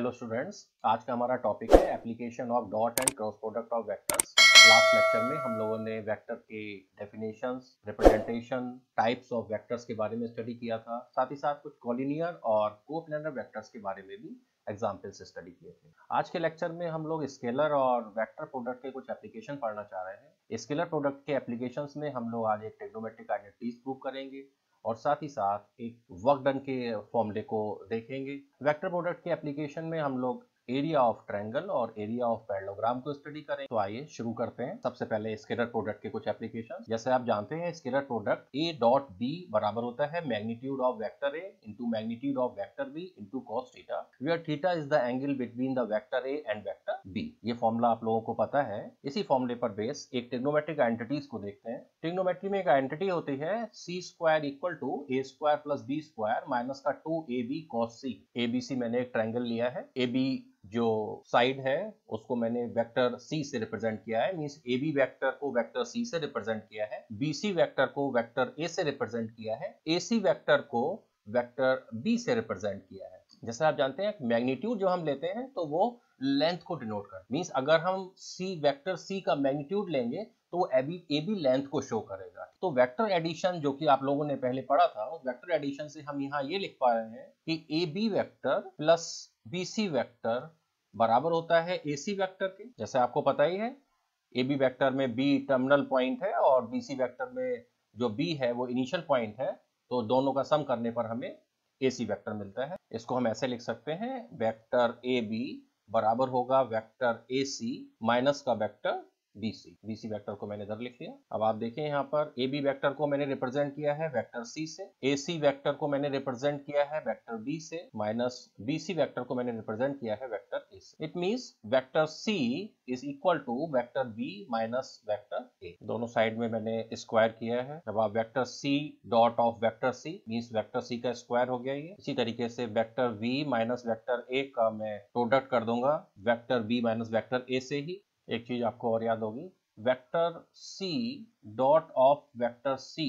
Hello students, आज का हमारा टॉपिक है application of dot and cross product of vectors. Last lecture में हम लोगों ने वेक्टर के definitions, representation, types of vectors के बारे में स्टडी किया था। साथ ही साथ कुछ कॉलिनियर और कोप्लेनर वेक्टर्स के बारे में भी एग्जाम्पल से स्टडी किए थे। आज के लेक्चर में हम लोग स्केलर और वेक्टर प्रोडक्ट के कुछ एप्लीकेशन पढ़ना चाह रहे हैं। स्केलर प्रोडक्ट के एप्लीकेशंस में हम लोग आज एक ट्रिग्नोमेट्रिक आइडेंटिटीज प्रूव करेंगे और साथ ही साथ एक वर्क डन के फॉर्मूले को देखेंगे। वेक्टर प्रोडक्ट के एप्लीकेशन में हम लोग एरिया ऑफ ट्रायंगल और एरिया ऑफ पैरेललोग्राम को स्टडी करें। तो आइए शुरू करते हैं। सबसे पहले स्केलर प्रोडक्ट के कुछ एप्लीकेशन। जैसे आप जानते हैं, scalar product A dot B बराबर होता है magnitude of vector A into magnitude of vector B into cos theta, where theta is the angle between the vector A and vector B. ये फॉर्मूला आप लोगों को पता है। इसी फॉर्मूले पर बेस एक ट्रिग्नोमेट्रिक आइडेंटिटीज को देखते हैं। ट्रिग्नोमेट्री में एक आइडेंटिटी होती है C square equal to A square plus B square minus का 2ab cos c। ABC मैंने एक ट्रायंगल लिया है। AB जो साइड है उसको मैंने वेक्टर C से रिप्रेजेंट किया है, मींस AB वेक्टर को वेक्टर C से रिप्रेजेंट किया है, BC वेक्टर को वेक्टर A से रिप्रेजेंट किया है, AC वेक्टर को वेक्टर B से रिप्रेजेंट किया है। जैसे आप जानते हैं मैग्नीट्यूड जो हम लेते हैं तो वो लेंथ को डिनोट करता है, मींस अगर हम वेक्टर C का मैग्नीट्यूड लेंगे तो वो AB लेंथ को शो करेगा। तो वेक्टर एडिशन जो कि आप लोगों ने पहले पढ़ा था, उस वेक्टर एडिशन से हम यहाँ ये लिख पा रहे हैं कि AB vector plus BC vector बराबर होता है AC वेक्टर के। जैसे आपको पता ही है AB वेक्टर में B टर्मिनल पॉइंट है और BC वेक्टर में जो B है वो इनिशियल पॉइंट है, तो दोनों का सम करने पर हमें AC वेक्टर मिलता है। इसको हम ऐसे लिख सकते हैं, वेक्टर AB बराबर होगा वेक्टर AC माइनस का वेक्टर BC वेक्टर को मैंने इधर लिख लिया। अब आप देखें यहाँ पर AB वेक्टर को मैंने रिप्रेजेंट किया है वेक्टर C से, AC वेक्टर को मैंने रिप्रेजेंट किया है वेक्टर B से, माइनस BC वेक्टर को मैंने रिप्रेजेंट किया है वेक्टर A से। It means vector C is equal to vector B minus vector A। दोनों साइड में मैंने स्क्वायर किया है। अब आप vector C dot of vector C means vector C का स्क्वायर हो गया ये। इसी तरीके से vector V minus vector A का मैं प्रोडक्ट कर दूंगा vector B minus vector A से ही। एक चीज आपको और याद होगी, vector C dot of vector C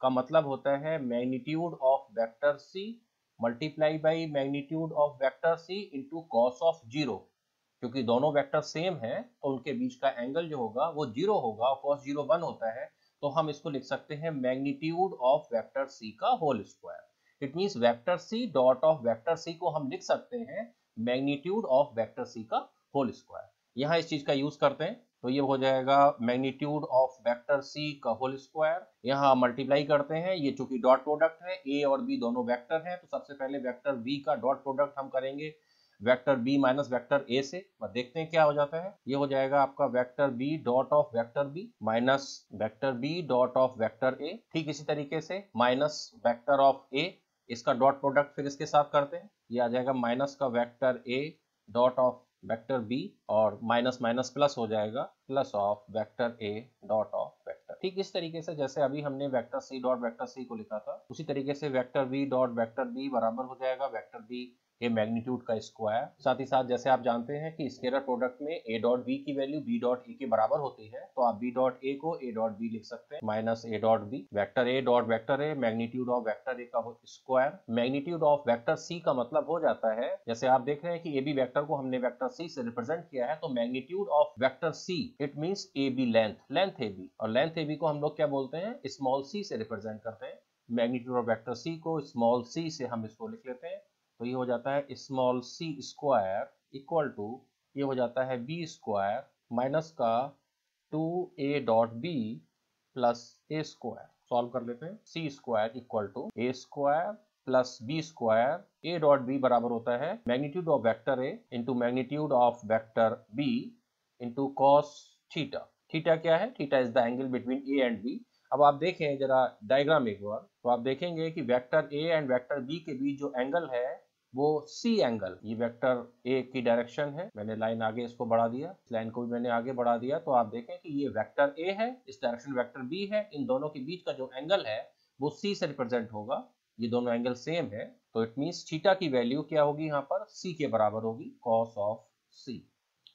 का मतलब होता है magnitude of vector C multiply by magnitude of vector C into cos of zero. क्योंकि दोनों वेक्टर सेम है तो उनके बीच का एंगल जो होगा वो जीरो होगा, कॉस जीरो 1 होता है, तो हम इसको लिख सकते हैं मैग्नीट्यूड ऑफ वेक्टर C का whole square. It means vector C dot of vector C को हम लिख सकते हैं मैग्नीट्यूड ऑफ वेक्टर C का होल स्क्वायर। यहाँ इस चीज का यूज करते हैं तो ये हो जाएगा मैग्नीट्यूड ऑफ वेक्टर C का होल स्क्वायर। यहाँ मल्टीप्लाई करते हैं, ये चूंकि डॉट प्रोडक्ट है, A और B दोनों वेक्टर हैं, तो सबसे पहले वेक्टर V का डॉट प्रोडक्ट हम करेंगे vector B minus vector A से। देखते हैं क्या हो जाता है। ये हो जाएगा आपका vector B dot of vector B minus vector B dot of vector A। ठीक इसी तरीके से माइनस वेक्टर ऑफ A, इसका डॉट प्रोडक्ट फिर इसके साथ करते हैं, ये आ जाएगा माइनस का vector A dot of vector B और माइनस माइनस प्लस हो जाएगा plus of vector A dot of vector. ठीक इस तरीके से जैसे अभी हमने vector C dot vector C को लिखा था, उसी तरीके से vector V dot vector B बराबर हो जाएगा वेक्टर B के मैग्नीट्यूड का स्क्वायर। साथ ही साथ जैसे आप जानते हैं कि स्केलर प्रोडक्ट में A डॉट B की वैल्यू B डॉट A के बराबर होती है, तो आप B डॉट A को A डॉट B लिख सकते हैं minus A dot B। Vector A dot vector A magnitude of vector A का square. Magnitude of vector C का मतलब हो जाता है, जैसे आप देख रहे हैं कि AB वेक्टर को हमने वेक्टर C से रिप्रेजेंट किया है, तो magnitude of vector C it means AB length AB, और लेंथ AB को हम लोग क्या बोलते हैं, स्मॉल c से रिप्रेजेंट करते हैं। मैग्नीट्यूड ऑफ वेक्टर C को स्मॉल c से हम इसको लिख लेते हैं, तो ये हो जाता है small c square equal to ये हो जाता है b स्क्वायर माइनस का 2a dot b plus a square. Solve कर लेते हैं, c square equal to a square plus b square. a dot b बराबर होता है magnitude of vector a into magnitude of vector b into cos theta. Theta क्या है, theta is the angle between a and b। अब आप देखें जरा diagram एक बार, तो आप देखेंगे कि vector a and vector b के बीच जो एंगल है वो C एंगल, ये वेक्टर A की डायरेक्शन है, मैंने लाइन आगे इसको बढ़ा दिया, लाइन को भी मैंने आगे बढ़ा दिया, तो आप देखें कि ये वेक्टर A है, इस डायरेक्शन वेक्टर B है, इन दोनों के बीच का जो एंगल है वो C से रिप्रेजेंट होगा। ये दोनों एंगल सेम है, तो इट मींस थीटा की वैल्यू क्या होगी यहाँ पर, C के बराबर होगी cos ऑफ C।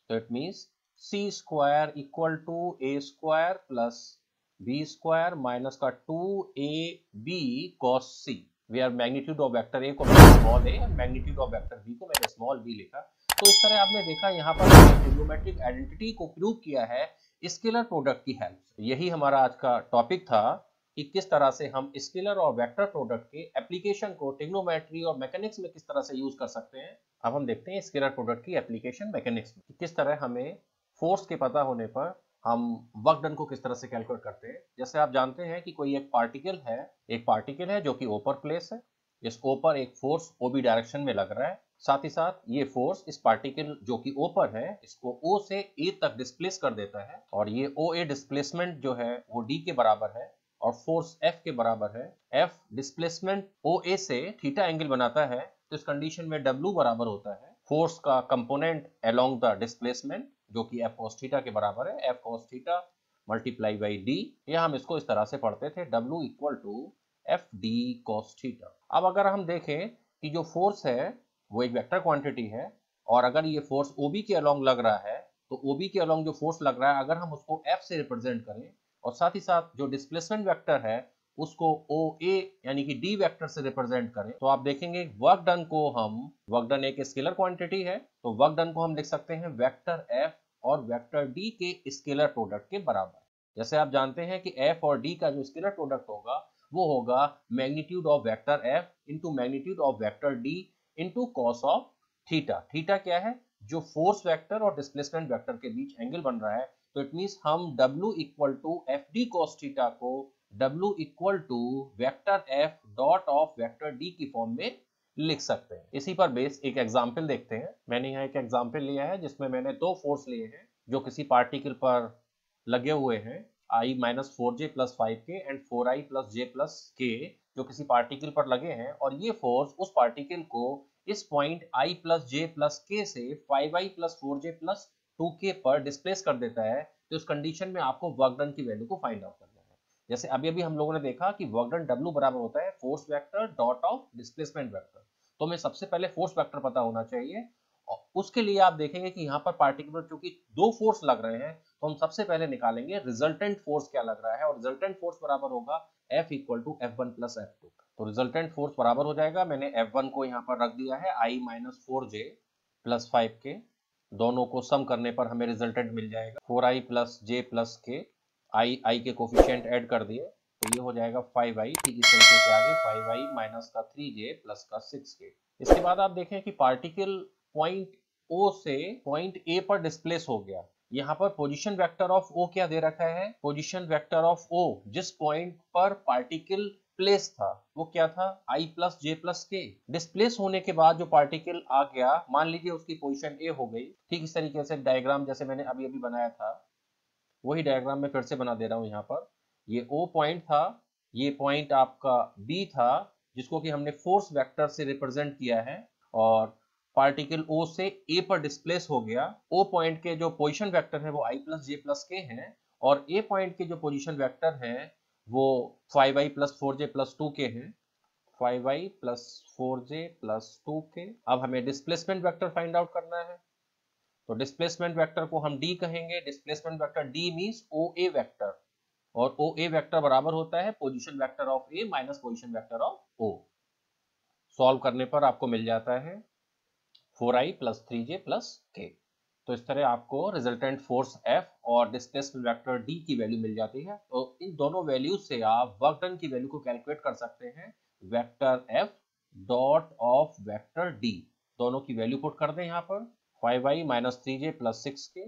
तो it means C square equal to A square plus B square minus का 2AB cos C। Where magnitude of vector A को मैंने small A, magnitude of vector B को मैंने स्मॉल बी लिखा। तो इस तरह आपने देखा यहाँ पर ट्रिग्नोमेट्रिक आइडेंटिटी को प्रूव किया है स्केलर प्रोडक्ट की हेल्प से। यही हमारा आज का टॉपिक था कि किस तरह से हम स्केलर और वेक्टर प्रोडक्ट के एप्लीकेशन को ट्रिग्नोमेट्री और मैकेनिक्स में किस तरह से यूज कर सकते हैं। अब हम देखते हैं स्केलर प्रोडक्ट की एप्लीकेशन मैकेनिक्स में, किस तरह हमें फोर्स के पता होने पर हम वर्क डन को किस तरह से कैलकुलेट करते हैं। जैसे आप जानते हैं कि कोई एक पार्टिकल है जो कि ओ पर प्लेस है। इस ओ पर एक फोर्स ओ बी डायरेक्शन में लग रहा है, साथ ही साथ ये फोर्स इस पार्टिकल जो कि ओ पर है इसको ओ से ए तक डिस्प्लेस कर देता है, और ये ओ ए डिस्प्लेसमेंट जो है वो डी के बराबर है और फोर्स एफ के बराबर है। एफ डिस्प्लेसमेंट ओ ए से थीटा एंगल बनाता है, तो इस कंडीशन में डब्ल्यू बराबर होता है फोर्स का कंपोनेंट अलोंग द डिस्प्लेसमेंट जो कि एफ कॉस थीटा के बराबर है, F cos theta multiply by D. या हम इसको इस तरह से पढ़ते थे, W equal to F D cos theta. अब अगर हम देखें कि जो फोर्स है वो एक वेक्टर क्वांटिटी है, और अगर ये फोर्स ओबी के अलोंग लग रहा है तो ओबी के अलोंग जो फोर्स लग रहा है अगर हम उसको एफ से रिप्रेजेंट करें और साथ ही साथ जो डिस्प्लेसमेंट वेक्टर है उसको ओ ए यानी कि डी वेक्टर से रिप्रेजेंट करें, तो आप देखेंगे वर्क डन को हम, वर्क डन एक स्केलर क्वांटिटी है तो वर्क डन को हम लिख सकते हैं वेक्टर एफ और वेक्टर डी के स्केलर प्रोडक्ट के बराबर। जैसे आप जानते हैं कि एफ और डी का जो स्केलर प्रोडक्ट होगा वो होगा magnitude of vector F into magnitude of vector D into cos of theta. Theta क्या है? जो फोर्स वेक्टर और डिस्प्लेसमेंट वेक्टर के बीच एंगल बन रहा है। तो इट मींस हम W equal to F D cos theta को W equal to vector F dot of vector D की फॉर्म में लिख सकते हैं। इसी पर बेस एक एग्जांपल देखते हैं। मैंने यहाँ एक एग्जांपल लिया है जिसमें मैंने दो फोर्स लिए हैं जो किसी पार्टिकल पर लगे हुए हैं, i minus 4j plus 5k and 4i plus j plus k जो किसी पार्टिकल पर लगे हैं, और ये फोर्स उस पार्टिकल को इस point i plus j plus k से 5i plus 4j plus 2k पर डिस्प्लेस कर देता है। तो इस कंडीशन में आपको वर्क डन की वैल्यू को फाइंड आउट करना है। जैसे अभी अभी हम लोगों ने देखा कि वर्क डन W बराबर होता है force vector dot of displacement vector. तो हमें सबसे पहले फोर्स वेक्टर पता होना चाहिए, और उसके लिए आप देखेंगे कि यहाँ पर पार्टिकल पर चूंकि दो फोर्स लग रहे हैं तो हम सबसे पहले निकालेंगे रिजल्टेंट फोर्स क्या लग रहा है, और रिजल्टेंट फोर्स बराबर होगा F equal to F1 plus F2। तो रिजल्टेंट फोर्स बराबर हो जाएगा, मैंने F1 को यहाँ पर रख दिया है i minus 4j plus 5k, दोनों को सम करने पर हमें रिजल्टेंट मिल जाएगा 4i plus j plus k। आई के कोफिशिएंट ऐड कर दिए तो ये हो जाएगा 5i। ठीक इस तरीके से आगे 5i माइनस का 3j प्लस का 6k। इसके बाद आप देखें कि पार्टिकल पॉइंट O से पॉइंट A पर डिस्प्लेस हो गया। यहाँ पर पोजीशन वेक्टर ऑफ O क्या दे रखा है? पोजीशन वेक्टर ऑफ O जिस पॉइंट पर पार्टिकल प्लेस था वो क्या था? I plus j plus k। Displace होने के बाद जो पार्टिकल आ गया, मान लीजिए उसकी पोजीशन A हो गई। ठीक इस तरीके से डायग्राम जैसे मैंने अभी अभी बनाया था वही डायग्राम में फिर से बना दे रहा हूँ। यहाँ पर ये O पॉइंट था, ये पॉइंट आपका B था जिसको कि हमने फोर्स वेक्टर से रिप्रेजेंट किया है, और पार्टिकल O से A पर डिस्प्लेस हो गया। O पॉइंट के जो पोजीशन वेक्टर है वो i plus j plus k है, और A पॉइंट के जो पोजीशन वेक्टर है वो 5i plus 4j plus 2k है। 5i plus 4j plus 2k। अब हमें डिस्प्लेसमेंट वेक्टर फाइंड आउट करना है, तो डिस्प्लेसमेंट वेक्टर को हम D कहेंगे। Displacement vector D means OA vector, और OA वेक्टर बराबर होता है position vector of A minus position vector of O। Solve करने पर आपको मिल जाता है 4i plus 3j plus k। तो इस तरह आपको रिजल्टेंट फोर्स F और डिस्प्लेसमेंट वेक्टर D की वैल्यू मिल जाती है। तो इन दोनों वैल्यू से आप वर्क डन की वैल्यू को कैलकुलेट कर सकते हैं। Vector F dot of vector D, दोनों की वैल्यू पुट कर दें यहाँ पर 5i minus 3j plus 6k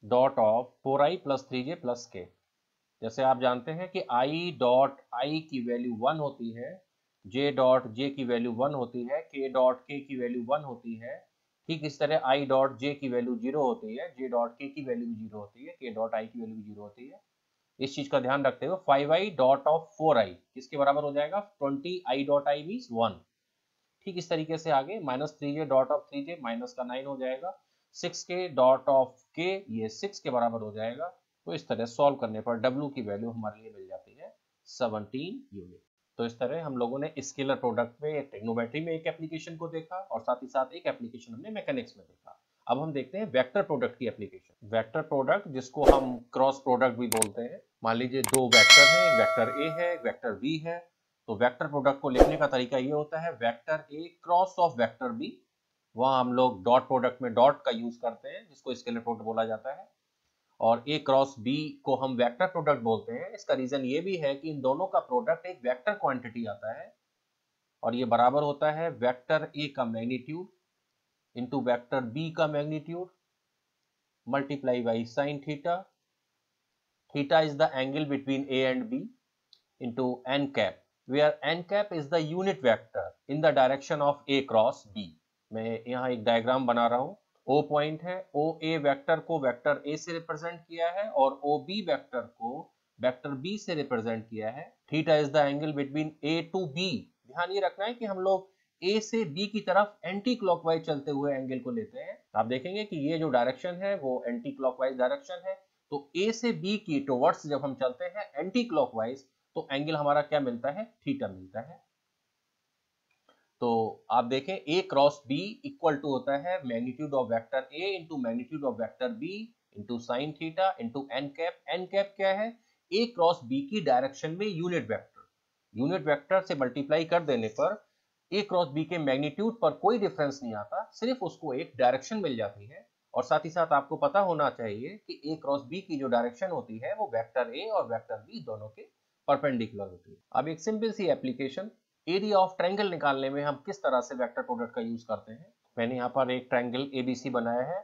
dot of 4i plus 3j plus k। जैसे आप जानते हैं कि i डॉट i की वैल्यू 1 होती है, j डॉट j की वैल्यू 1 होती है, k डॉट k की वैल्यू 1 होती है। ठीक इस तरह i डॉट j की वैल्यू 0 होती है, j डॉट k की वैल्यू 0 होती है, k डॉट i की वैल्यू 0 होती है। इस चीज का ध्यान रखते हुए 5i डॉट ऑफ 4i किसके बराबर हो जाएगा? 20i dot i means 1। ठीक इस तरीके से आगे minus 3j dot of 3j minus का 9 हो जाएगा। 6k डॉट ऑफ k ये 6 के बराबर हो जाएगा। तो इस तरह सॉल्व करने पर W की वैल्यू हमारे लिए मिल जाती है 17 यूनिट। तो इस तरह हम लोगों ने स्केलर प्रोडक्ट में, ट्रिग्नोमेट्री में एक एप्लीकेशन को देखा, और साथ ही साथ एक एप्लीकेशन हमने मैकेनिक्स में देखा। अब हम देखते हैं वेक्टर प्रोडक्ट की एप्लीकेशन। वेक्टर प्रोडक्ट जिसको हम क्रॉस प्रोडक्ट भी बोलते हैं। मान लीजिए दो वेक्टर हैं, एक वेक्टर ए है, एक वेक्टर बी है। तो वेक्टर प्रोडक्ट को लिखने का तरीका ये होता है vector A cross of vector B. वहां हम लोग डॉट प्रोडक्ट में डॉट का यूज करते हैं जिसको स्केलर प्रोडक्ट बोला जाता है, और ए क्रॉस बी को हम वेक्टर प्रोडक्ट बोलते हैं। इसका रीजन ये भी है कि इन दोनों का प्रोडक्ट एक वेक्टर क्वांटिटी आता है और ये बराबर होता है वेक्टर ए का मैग्नीट्यूड इंटू वेक्टर बी का magnitude multiply by sine theta. Theta is the angle between A and B into n cap where n cap is the unit vector in the direction of a cross b। मैं यहाँ एक diagram बना रहा हूँ। O point है, O A vector को vector A से represent किया है और ओ बी वेक्टर को वेक्टर B से रिप्रेजेंट किया है। Theta is the angle between A to B। ध्यान ये रखना है कि हम लोग A से B की तरफ एंटी क्लॉकवाइज चलते हुए एंगल को लेते हैं। आप देखेंगे कि ये जो डायरेक्शन है वो एंटी क्लॉकवाइज डायरेक्शन है, तो A से B की टुवर्ड्स जब हम चलते हैं एंटी क्लॉकवाइज तो एंगल हमारा क्या मिलता है, थीटा मिलता है। तो आप देखें A cross B equal to होता है magnitude of vector A into magnitude of vector B into sine theta into N cap. N cap क्या है, ए क्रॉस बी की डायरेक्शन में यूनिट वेक्टर। यूनिट वेक्टर से मल्टीप्लाई कर देने पर ए क्रॉस बी के मैग्नीट्यूड पर कोई डिफरेंस नहीं आता, सिर्फ उसको एक डायरेक्शन मिल जाती है। और साथ ही साथ आपको पता होना चाहिए कि ए क्रॉस बी की जो डायरेक्शन होती है वो वेक्टर ए और वेक्टर बी दोनों के परपेंडिकुलर होती है। अब एक सिंपल सी एप्लीकेशन, एरिया ऑफ ट्रायंगल निकालने में हम किस तरह से वेक्टर प्रोडक्ट का यूज करते हैं। मैंने यहाँ पर एक ट्रायंगल एबीसी बनाया है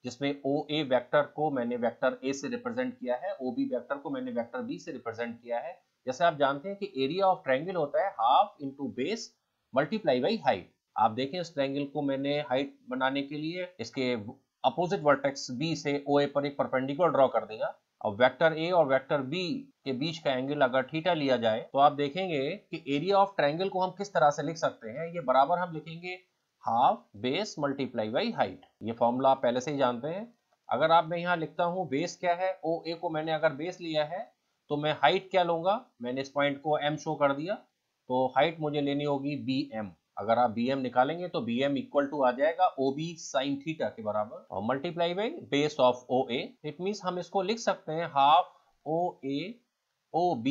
जिसमें ओ ए वेक्टर को मैंने वेक्टर ए से रिप्रेजेंट किया है, ओ बी वेक्टर को मैंने वेक्टर बी से रिप्रेजेंट किया है। जैसे आप जानते हैं कि एरिया ऑफ ट्रायंगल होता है half into base multiply by height. आप देखें इस ट्रायंगल को मैंने हाइट बनाने के लिए इसके अपोजिट वर्टेक्स बी से ओ ए पर एक परपेंडिकुलर ड्रॉ कर दिया। अब वेक्टर ए और वेक्टर बी के बीच का एंगल अगर थीटा लिया जाए तो आप देखेंगे कि एरिया ऑफ ट्रायंगल को हम किस तरह से लिख सकते हैं। ये बराबर हम लिखेंगे half base multiply by height. ये फॉर्मूला आप पहले से ही जानते हैं। अगर आप मैं यहाँ लिखता हूँ बेस क्या है, ओ ए को मैंने अगर बेस लिया है तो मैं हाइट क्या लूंगा, मैंने इस पॉइंट को एम शो कर दिया, तो हाइट मुझे लेनी होगी बी एम। अगर आप bm निकालेंगे तो bm इक्वल टू आ जाएगा ob sin थीटा के बराबर और multiply by base of oa। It means हम इसको लिख सकते हैं half oa ob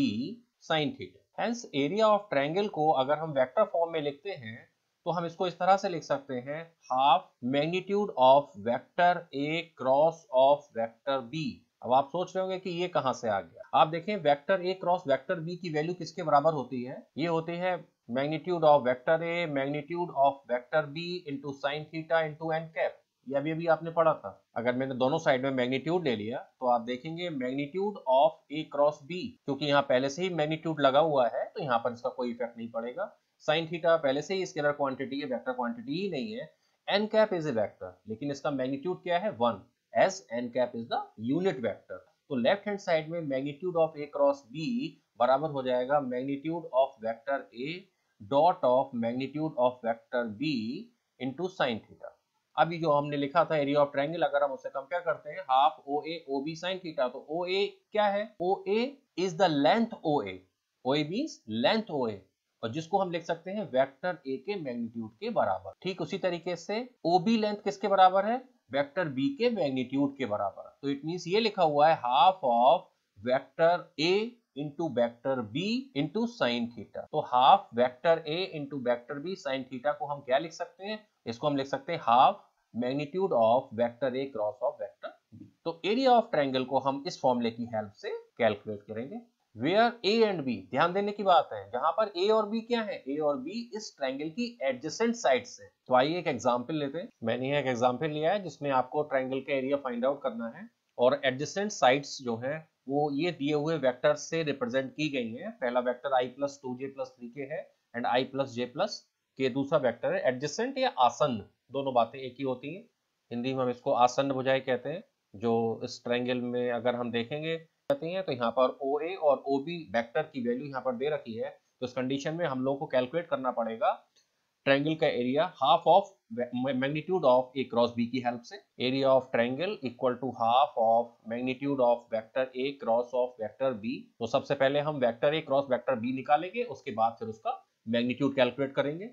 sin theta. Hence area of triangle को अगर हम वेक्टर फॉर्म में लिखते हैं तो हम इसको इस तरह से लिख सकते हैं half magnitude of vector a cross of vector b। अब आप सोच रहे होंगे कि ये कहां से आ गया। आप देखें vector a cross vector b की वैल्यू किसके बराबर होती है, ये होती है magnitude of vector A magnitude of vector B into sine theta into N cap. ये अभी आपने पढ़ा था। अगर मैंने दोनों साइड में मैग्नीट्यूड ले लिया तो आप देखेंगे magnitude of A cross B, क्योंकि यहाँ पहले से ही मैग्नीट्यूड लगा हुआ है तो यहाँ पर इसका कोई इफेक्ट नहीं पड़ेगा। साइन थीटा पहले से ही स्केलर क्वांटिटी है, वेक्टर क्वांटिटी ही नहीं है। N cap is a vector लेकिन इसका मैग्नीट्यूड क्या है 1, as N cap is the unit vector. तो लेफ्ट हैंड साइड में magnitude of A cross B बराबर हो जाएगा magnitude of vector A dot of magnitude of vector B into sine theta. अभी जो हमने लिखा था एरिया ऑफ ट्रायंगल अगर हम उससे कंपेयर करते हैं half O A O B sine theta, तो ओ ए क्या है, O A is the length O A, O A means length O A, और जिसको हम लिख सकते हैं वेक्टर ए के मैग्नीट्यूड के बराबर। ठीक उसी तरीके से ओ बी लेंथ किसके बराबर है, वेक्टर बी के मैग्नीट्यूड के बराबर। तो इट मींस ये लिखा हुआ है half of vector A into vector B into sine theta. तो half vector A into vector B sine theta को हम क्या लिख सकते हैं, इसको हम लिख सकते हैं half magnitude of vector A cross of vector B. तो एरिया ऑफ ट्रायंगल को हम इस फॉर्मूले की हेल्प से कैलकुलेट करेंगे। वेयर ए एंड बी, ध्यान देने की बात है, जहां पर ए और बी क्या है, ए और बी इस ट्रायंगल की एडजेसेंट साइड्स है। तो आइए एक एग्जांपल लेते हैं। मैंने एक एग्जांपल लिया है जिसमें आपको ट्रायंगल का एरिया फाइंड आउट करना है और एडजेसेंट साइड्स जो है वो ये दिए हुए वेक्टर से रिप्रेजेंट की गई है। पहला vector i plus 2j plus 3k है and i plus j plus के दूसरा वेक्टर है। एडजेसेंट या आसन्न दोनों बातें एक ही होती हैं, हिंदी में हम इसको आसन्न भुजाएं कहते हैं। जो इस ट्रायंगल में अगर हम देखेंगे तो यहाँ पर OA और OB वेक्टर की वैल्यू यहाँ पर दे रखी है, तो इस कंडीशन में हम लोग को कैलकुलेट करना पड़ेगा ट्रायंगल का area half of magnitude of A cross B की हेल्प से। Area of triangle equal to half of magnitude of vector A cross of vector B. तो सबसे पहले हम vector A cross vector B निकालेंगे, उसके बाद फिर उसका मैग्नीट्यूड कैलकुलेट करेंगे।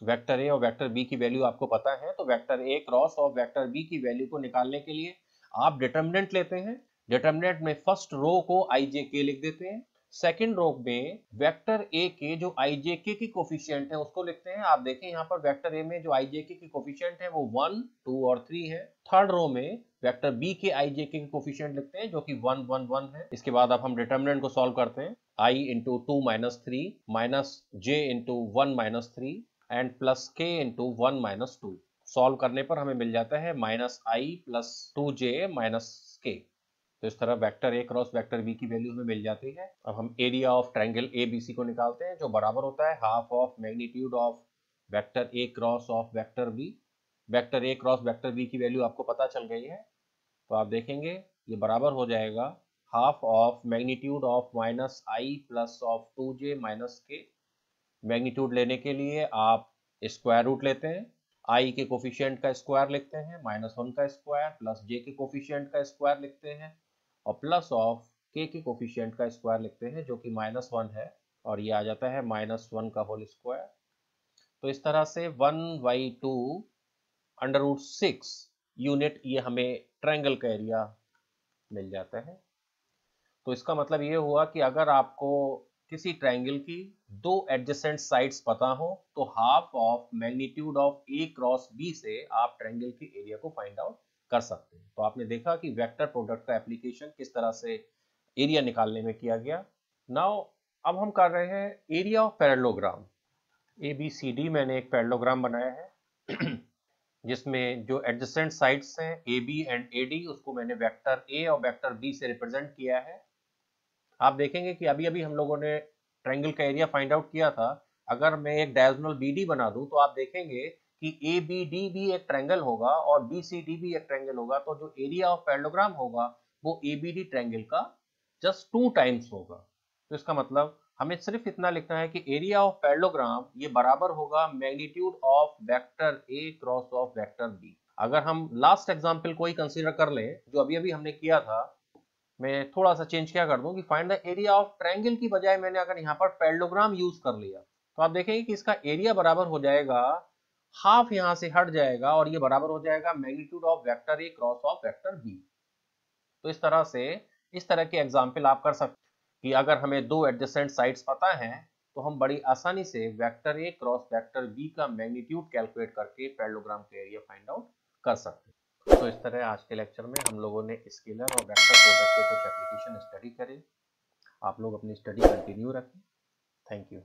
वेक्टर ए और वेक्टर बी की वैल्यू आपको पता है, तो vector A cross of vector B की वैल्यू को निकालने के लिए आप डिटर्मिनेंट लेते हैं। डिटर्मिनेंट में फर्स्ट रो को i j k लिख देते हैं, सेकंड रो में वेक्टर ए के जो ijk की कोफिशिएंट है उसको लिखते हैं। आप देखें यहाँ पर वेक्टर ए में जो ijk की कोफिशिएंट है वो 1, 2 और 3 है। थर्ड रो में वेक्टर बी के ijk की कोफिशिएंट लिखते हैं जो कि 1, 1, 1 है। इसके बाद अब हम डिटर्मिनेंट को सॉल्व करते हैं। i into 2 minus 3 minus j into 1 minus 3 and plus k into 1 minus 2। Solve करने पर हमें मिल जाता है minus i plus 2j minus k। तो इस तरह vector A cross vector B की वैल्यू हमें मिल जाती है। अब हम एरिया ऑफ ट्रायंगल एबीसी को निकालते हैं जो बराबर होता है half of magnitude of vector A cross of vector B. Vector A cross vector B की वैल्यू आपको पता चल गई है, तो आप देखेंगे ये बराबर हो जाएगा half of magnitude of minus I plus of 2j minus के। मैग्नीट्यूड लेने के लिए आप स्क्वायर रूट लेते हैं, आई के कोफिशिएंट का स्क्वायर लिखते हैं, -1 का स्क्वायर प्लस जे के कोफिशिएंट का स्क्वायर लिखते हैं और प्लस ऑफ के कोफिशिएंट का स्क्वायर लिखते हैं जो कि -1 है और ये आ जाता है -1 का होल स्क्वायर। तो इस तरह से 1/2 √6 यूनिट ये हमें ट्रायंगल का एरिया मिल जाता है। तो इसका मतलब ये हुआ कि अगर आपको किसी ट्रायंगल की दो एडजेसेंट साइड्स पता हो तो half of magnitude of A cross B से आप ट्रायंगल के एरिया को फाइंड आउट कर सकते हैं। तो आपने देखा कि वेक्टर प्रोडक्ट का एप्लीकेशन किस तरह से एरिया निकालने में किया गया। नाउ अब हम कर रहे हैं एरिया ऑफ पैरेललोग्राम। ABCD मैंने एक पैरेललोग्राम बनाया है जिसमें जो एडजेसेंट साइड्स हैं AB एंड AD उसको मैंने वेक्टर A और वेक्टर B से रिप्रेजेंट किया है। आप देखेंगे कि अभी अभी हम लोगों ने ट्रायंगल का एरिया फाइंड आउट किया था। अगर मैं एक डायगोनल BD बना दूं तो आप देखेंगे कि ABD भी एक ट्रायंगल होगा और BCD भी एक ट्रायंगल होगा, तो जो एरिया ऑफ पैरेललोग्राम होगा वो ABD ट्रायंगल का जस्ट 2 टाइम्स होगा। तो इसका मतलब हमें सिर्फ इतना लिखना है कि एरिया ऑफ पैरेललोग्राम ये बराबर होगा magnitude of vector A cross of vector B। अगर हम लास्ट एग्जांपल को ही कंसीडर कर लें जो अभी अभी हमने किया था, मैं थोड़ा सा चेंज क्या कर दूं कि find the area of triangle की बजाय मैंने अगर यहाँ पर पैरेललोग्राम यूज कर लिया तो आप देखेंगे कि इसका एरिया बराबर हो जाएगा, हाफ यहाँ से हट जाएगा और ये बराबर हो जाएगा magnitude of vector A cross of vector B. तो इस तरह से इस तरह के एग्जाम्पल आप कर सकते हैं कि अगर हमें दो एडजेसेंट साइड्स पता है तो हम बड़ी आसानी से vector A cross vector B का मैग्नीट्यूड कैलकुलेट करके पैरेललोग्राम का एरिया फाइंड आउट कर सकते हैं। तो इस तरह आज के लेक्चर में हम लोगों ने स्केलर और वेक्टर प्रोडक्ट के कुछ एप्लीकेशन स्टडी करे। आप लोग अपनी स्टडी कंटिन्यू रखें। Thank you.